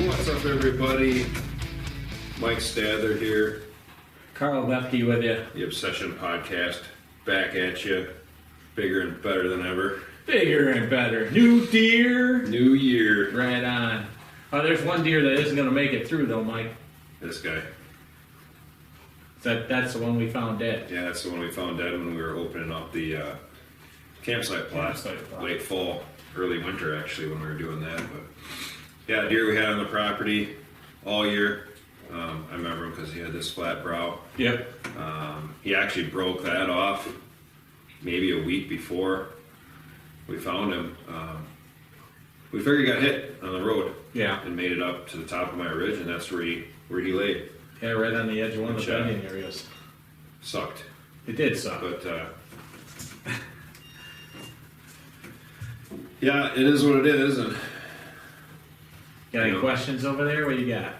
What's up, everybody? Mike Stadler here. Carl Lefke with you. The Obsession Podcast, back at you, bigger and better than ever. Bigger and better. New deer. New year. Right on. Oh, there's one deer that isn't going to make it through, though, Mike. This guy. That's the one we found dead. Yeah, that's the one we found dead when we were opening up the campsite plot. Late fall, early winter, actually, when we were doing that. But yeah, deer we had on the property all year. I remember him because he had this flat brow. Yep. He actually broke that off maybe a week before we found him. We figured he got hit on the road. Yeah. And made it up to the top of my ridge, and that's where he laid. Yeah, right on the edge of one of the bending areas. Sucked. It did suck. But yeah, it is what it is. And got any questions over there? What you got?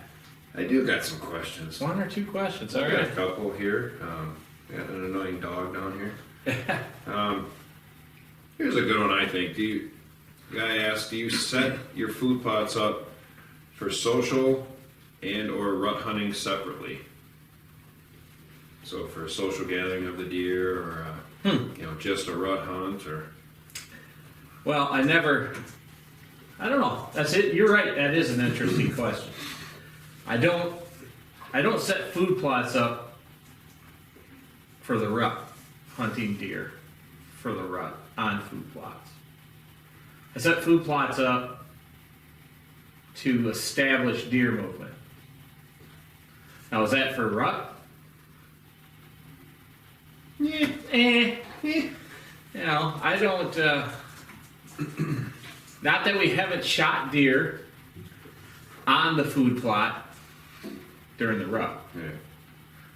I do got some questions. One or two questions. All I right. got a couple here. Got an annoying dog down here. Here's a good one, I think. Guy asked, do you set your food plots up for social and or rut hunting separately? So for a social gathering of the deer, or just a rut hunt, or Well, I don't know. That's it. You're right. That is an interesting question. I don't set food plots up for the rut, hunting deer for the rut on food plots. I set food plots up to establish deer movement. Now, is that for rut? You know, I don't. Not that we haven't shot deer on the food plot during the rut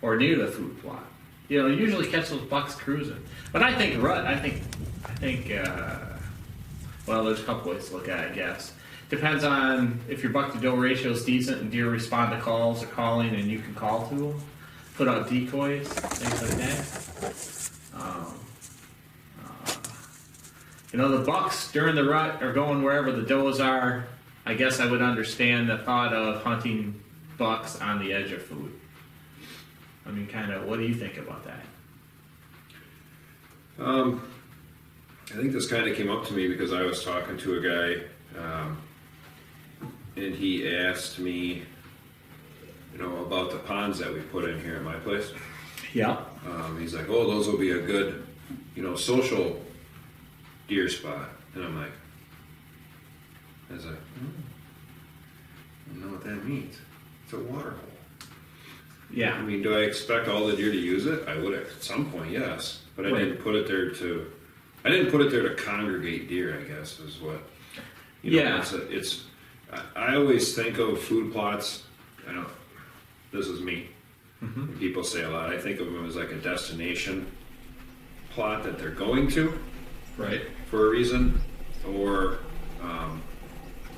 or near the food plot. You know, usually catch those bucks cruising. But I think rut. I think. Well, there's a couple ways to look at it, I guess. Depends on if your buck to doe ratio is decent and deer respond to calls or calling, and you can call to them. Put out decoys, things like that. The bucks during the rut are going wherever the does are. I guess I would understand the thought of hunting bucks on the edge of food. I mean, kind of, what do you think about that? I think this kind of came up to me because I was talking to a guy, and he asked me, about the ponds that we put in here at my place. Yeah. He's like, oh, those will be a good, social deer spot. And I was like, I don't know what that means. It's a water hole. Yeah. I mean, do I expect all the deer to use it? I would at some point, yes. But I didn't put it there to congregate deer, I guess, is what. I always think of food plots. This is me. Mm-hmm. And people say a lot. I think of them as like a destination plot that they're going to, right, for a reason, or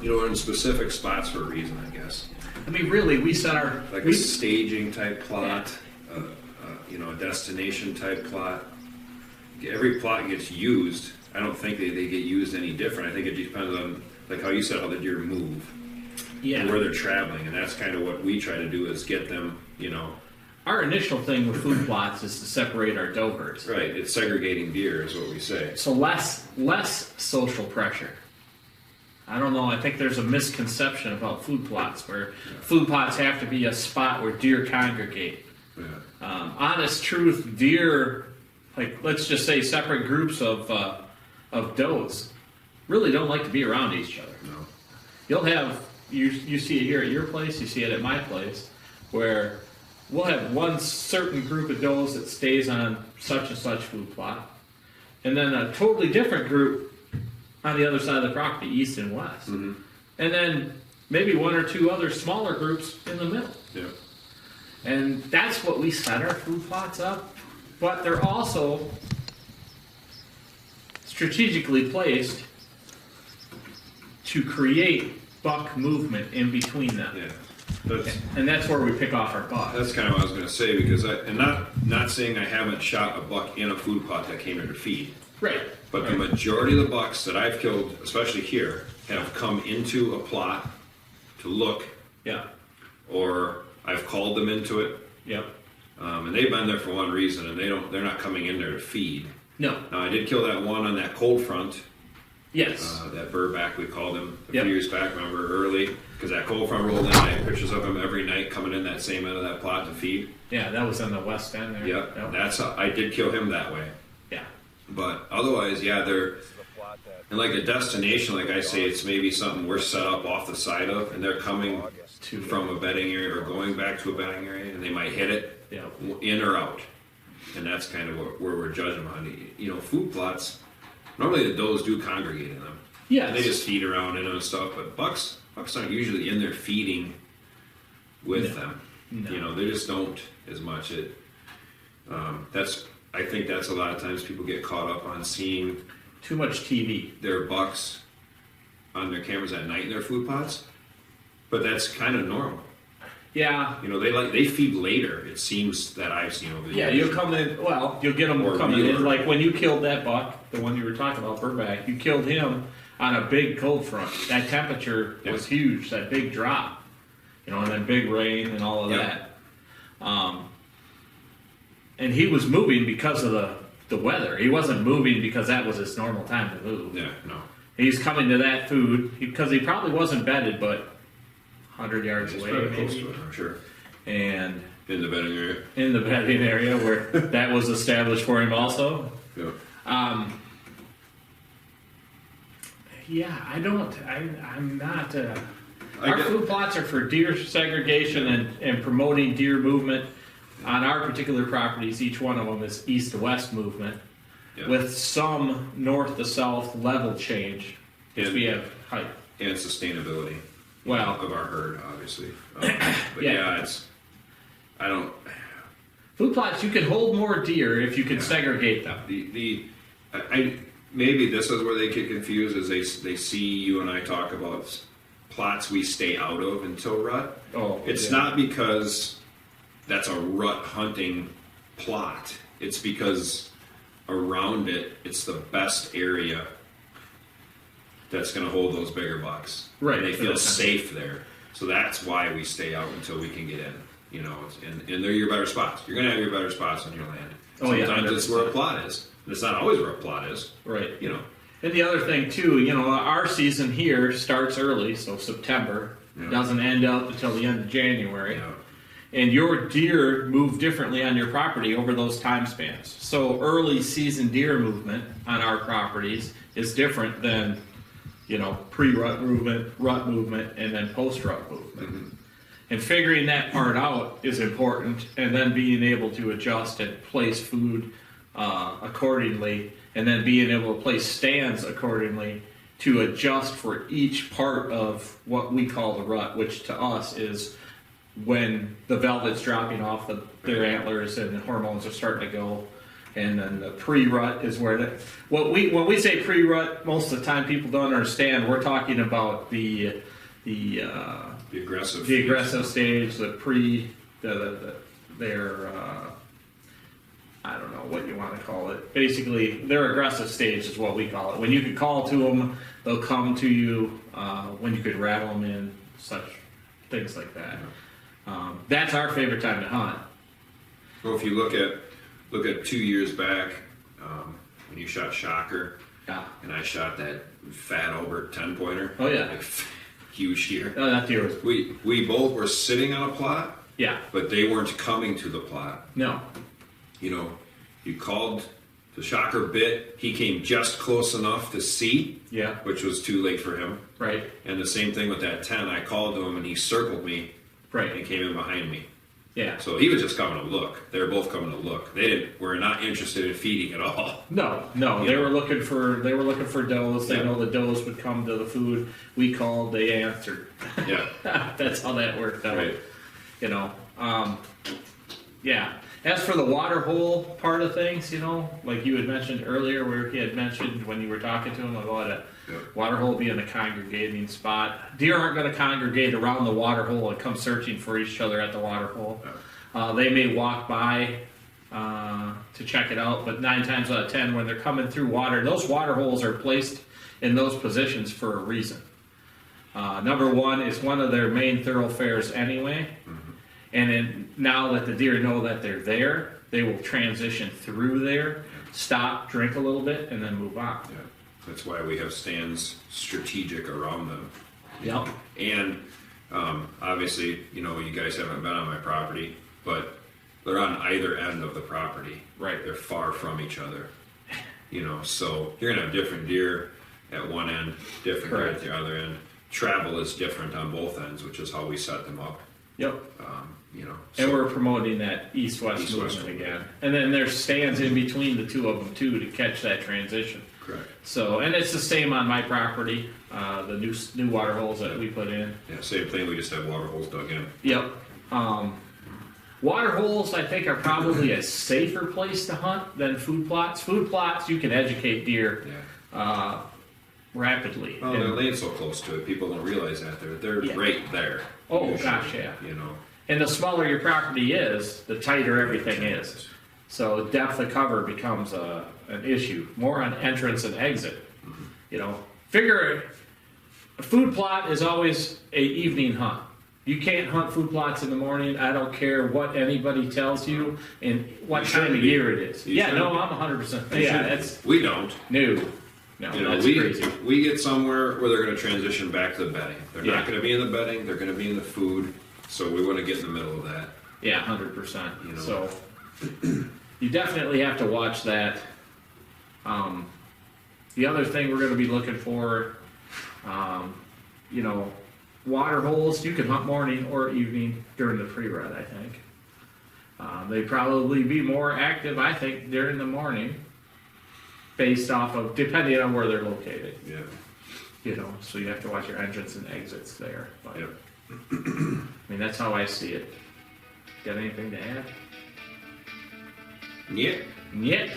in specific spots for a reason, I guess. I mean, really, we set our a staging type plot, a destination type plot. Every plot gets used. I don't think they get used any different. I think it depends on, like how you said, how the deer move. Yeah. And where they're traveling, and that's kind of what we try to do is get them, Our initial thing with food plots is to separate our doe herds. Right, it's segregating deer is what we say. So less social pressure. I don't know, I think there's a misconception about food plots where food plots have to be a spot where deer congregate. Yeah. Honest truth, deer, like let's just say separate groups of does, really don't like to be around each other. No. You'll have, you see it here at your place, you see it at my place, where we'll have one certain group of does that stays on such and such food plot, and then a totally different group on the other side of the property, east and west. Mm-hmm. And then maybe one or two other smaller groups in the middle. Yeah. And that's what we set our food plots up. But they're also strategically placed to create buck movement in between them. Yeah. And that's where we pick off our buck. That's kind of what I was going to say, because not saying I haven't shot a buck in a food plot that came here to feed. Right. But the majority of the bucks that I've killed, especially here, have come into a plot to look, Yeah. or I've called them into it, Yep. and they've been there for one reason, and they're not coming in there to feed. No. Now I did kill that one on that cold front, Yes. that burback we called him a Yep. few years back. Remember early because that cold front rolled in. I had pictures of him every night coming in that same end of that plot to feed. Yeah, that was in the west end there. Yep, Yep. that's I did kill him that way. Yeah. But otherwise, yeah, they're and like a destination. Like I say, it's maybe something we're set up off the side of, and they're coming from a bedding area or going back to a bedding area, and they might hit it Yeah. in or out, and that's kind of where we're judging on. You know, food plots. Normally the does do congregate in them. Yes. And they just feed around in them and stuff, but bucks aren't usually in there feeding with them. No. You know, they just don't as much. I think that's a lot of times people get caught up on seeing Too much TV. their bucks on their cameras at night in their food pots, but that's kind of normal. Yeah. You know, they feed later. It seems that I've seen over the Yeah, years. you'll come in. Well, you'll get them Or coming reeler. in. Like when you killed that buck, the one you were talking about, Burback, you killed him on a big cold front. That temperature was huge. That big drop, you know, and then big rain and all of that. And he was moving because of the weather. He wasn't moving because that was his normal time to move. Yeah, no. He's coming to that food because he probably wasn't bedded, but 100 yards It's away, probably close maybe. to it, I'm sure. And In the bedding area. in the bedding area where that was established for him also. Yeah. Yeah, I'm not. I Our get- food plots are for deer segregation and promoting deer movement. On our particular properties, each one of them is east to west movement Yeah. with some north to south level change. Because And- we have height. And sustainability. Well- of our herd, obviously. But Yeah. I don't. Food plots, you can hold more deer if you can Yeah. segregate them. Maybe this is where they get confused as they see you and I talk about plots we stay out of until rut. Oh, It's yeah. not because that's a rut hunting plot. It's because around it, it's the best area that's going to hold those bigger bucks. Right. And they feel That's- safe there. So that's why we stay out until we can get in. You know, and they're your better spots. You're going to have your better spots on your land. Oh, yeah, Sometimes it's 100%. where a plot is. And it's not always where a plot is. Right. You know. And the other thing too, you know, our season here starts early, so September Yeah. doesn't end up until the end of January. Yeah. And your deer move differently on your property over those time spans. So early season deer movement on our properties is different than, you know, pre-rut movement, and then post-rut movement. Mm-hmm. And figuring that part out is important, and then being able to adjust and place food accordingly, and then being able to place stands accordingly to adjust for each part of what we call the rut, which to us is when the velvet's dropping off their antlers and the hormones are starting to go. And then the pre-rut is where when we say pre-rut, most of the time people don't understand. We're talking about the aggressive. stage, their I don't know what you want to call it. Basically, their aggressive stage is what we call it. When you could call to them, they'll come to you. When you could rattle them in, such things like that. That's our favorite time to hunt. Well, if you look at 2 years back, when you shot Shocker, Yeah. and I shot that fat over 10-pointer. Oh, yeah. Like, huge deer. Oh, that deer was. We both were sitting on a plot, Yeah. but they weren't coming to the plot. No. You know, you called, the Shocker bit, he came just close enough to see, Yeah. which was too late for him. Right. And the same thing with that 10, I called to him and he circled me and Right. he came in behind me. Yeah. So he was just coming to look. They were both coming to look. They were not interested in feeding at all. No. You They know. were looking for does. They Yeah. know the does would come to the food. We called. They answered. Yeah. That's how that worked out. Right. You know. Yeah. As for the water hole part of things, you know, like you had mentioned earlier, where he had mentioned when you were talking to him about a water hole being a congregating spot. Deer aren't going to congregate around the water hole and come searching for each other at the water hole. They may walk by to check it out, but 9 times out of 10, when they're coming through water, those water holes are placed in those positions for a reason. Number one, it's one of their main thoroughfares anyway. And then now that the deer know that they're there, they will transition through there, stop, drink a little bit, and then move on. Yeah. That's why we have stands strategic around them. Yep. And obviously, you know, you guys haven't been on my property, but they're on either end of the property. Right. They're far from each other. You know, so you're gonna have different deer at one end, different deer at the other end. Travel is different on both ends, which is how we set them up. Yep. You know, And so- we're promoting that east-west movement again. And then there's stands in between the two of them too to catch that transition. Correct. So, and it's the same on my property, the new water holes that we put in. Yeah, same thing. We just have water holes dug in. Yep. Water holes, I think, are probably a safer place to hunt than food plots. Food plots, you can educate deer rapidly. Well, they're laying so close to it, people don't realize that they're right there. Oh, usually, gosh, yeah. You know. And the smaller your property is, the tighter everything is. So depth of cover becomes an issue, more on entrance and exit. You know, figure a food plot is always a evening hunt. You can't hunt food plots in the morning. I don't care what anybody tells you and what time of year it is. You Yeah, shouldn't no, be. I'm 100%. Yeah, that's We don't. new. No, You know, that's crazy. we get somewhere where they're going to transition back to the bedding. They're Yeah. not going to be in the bedding. They're going to be in the food. So we want to get in the middle of that. Yeah, 100%. You know. So you definitely have to watch that. The other thing we're going to be looking for, you know, water holes. You can hunt morning or evening during the pre-rut, I think. They'd probably be more active, I think, during the morning, based off of, depending on where they're located. Yeah. You know, so you have to watch your entrance and exits there. But, Yep. I mean, that's how I see it. Got anything to add? Yeah. Yeah.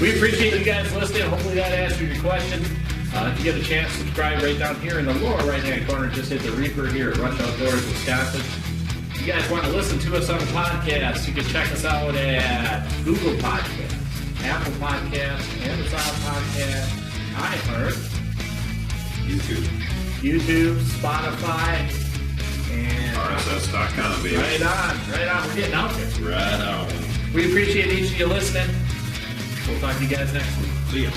We appreciate you guys listening. Hopefully that answered your question. If you get a chance, subscribe right down here in the lower right-hand corner. Just hit the Reaper here at Rush Outdoors, Wisconsin. If you guys want to listen to us on the podcast, you can check us out at Google Podcasts, Apple Podcasts, Amazon Podcasts, iHeart, YouTube, Spotify, and RSS.com, baby. right on. We're getting out there. Right on. We appreciate each of you listening. We'll talk to you guys next week. See ya.